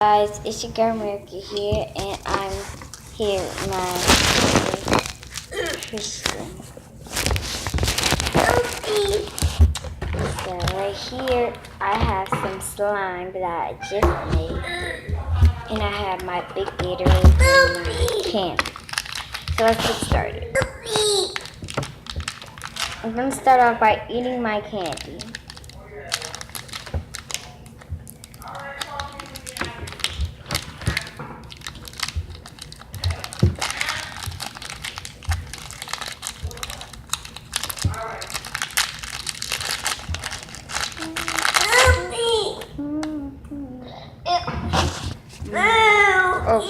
Guys, it's your girl America here, and I'm here with my Christian. So right here, I have some slime that I just made, and I have my big Gatorade and my candy. So let's get started. I'm gonna start off by eating my candy. Oh,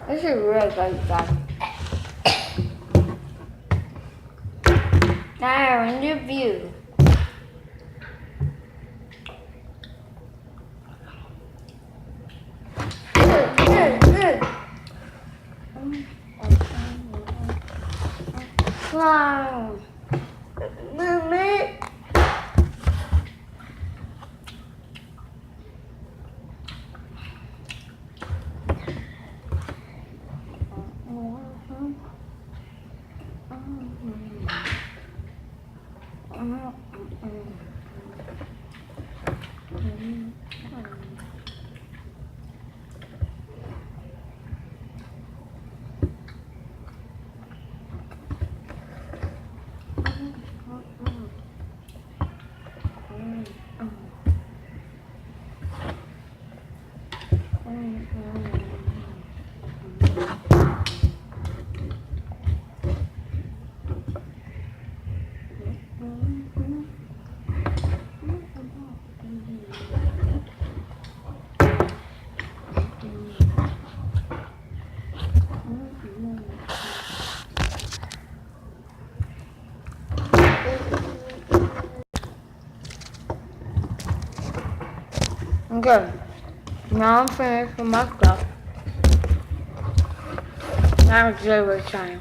this is really good, guys. Now I have a new view. Wow. Okay, now I'm finished with my stuff. Now it's delivery time.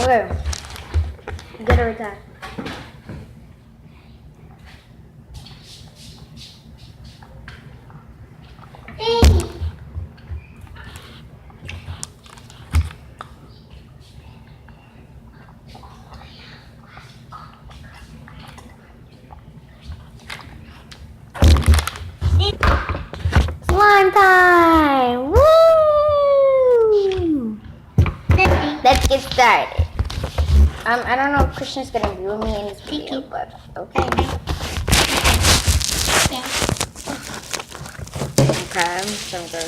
Okay, delivery time. Slime time! Woo! Let's get started. I don't know if Christian's gonna be with me in this video, but okay. Okay, I'm just gonna go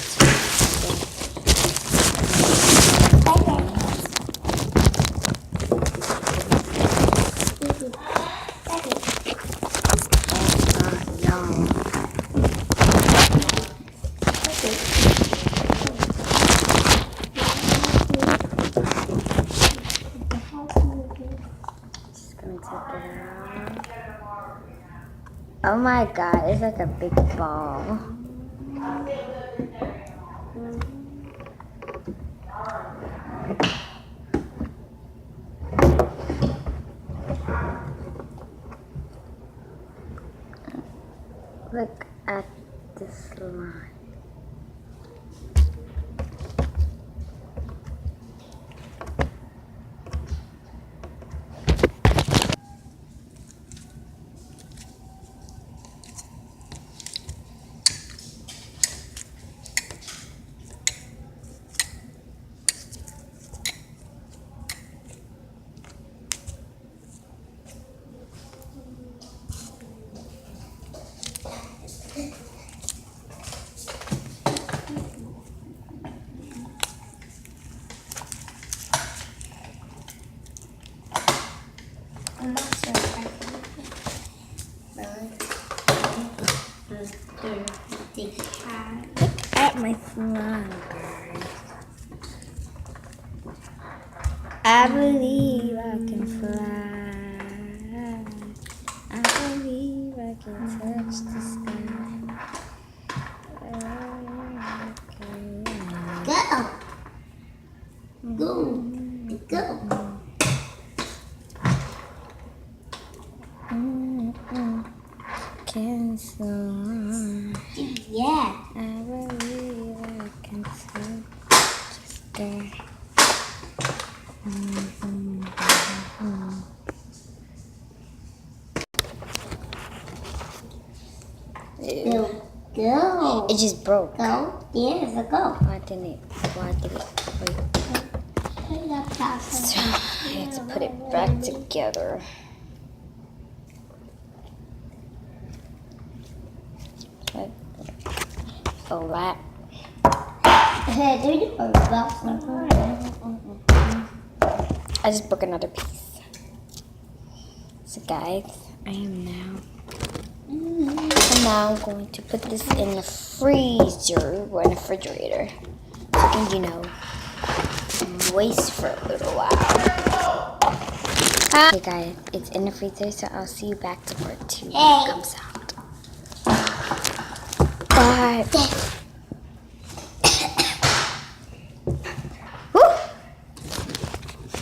Oh my god, it's like a big ball. Look at the slime. I'm not sure if I can. Look at my slime, guys. I believe I can fly. I believe I can touch the sky. Go. can soar. Yeah. I believe I can see just there. Go. It just broke. Go. There's a go. Why did it? Wait. So I have to put it back together. Oh, that. I just broke another piece. So guys, I'm now going to put this in the freezer or in the refrigerator. And waste for a little while. Okay guys, it's in the freezer, so I'll see you back to part 2 when it comes out. Bye.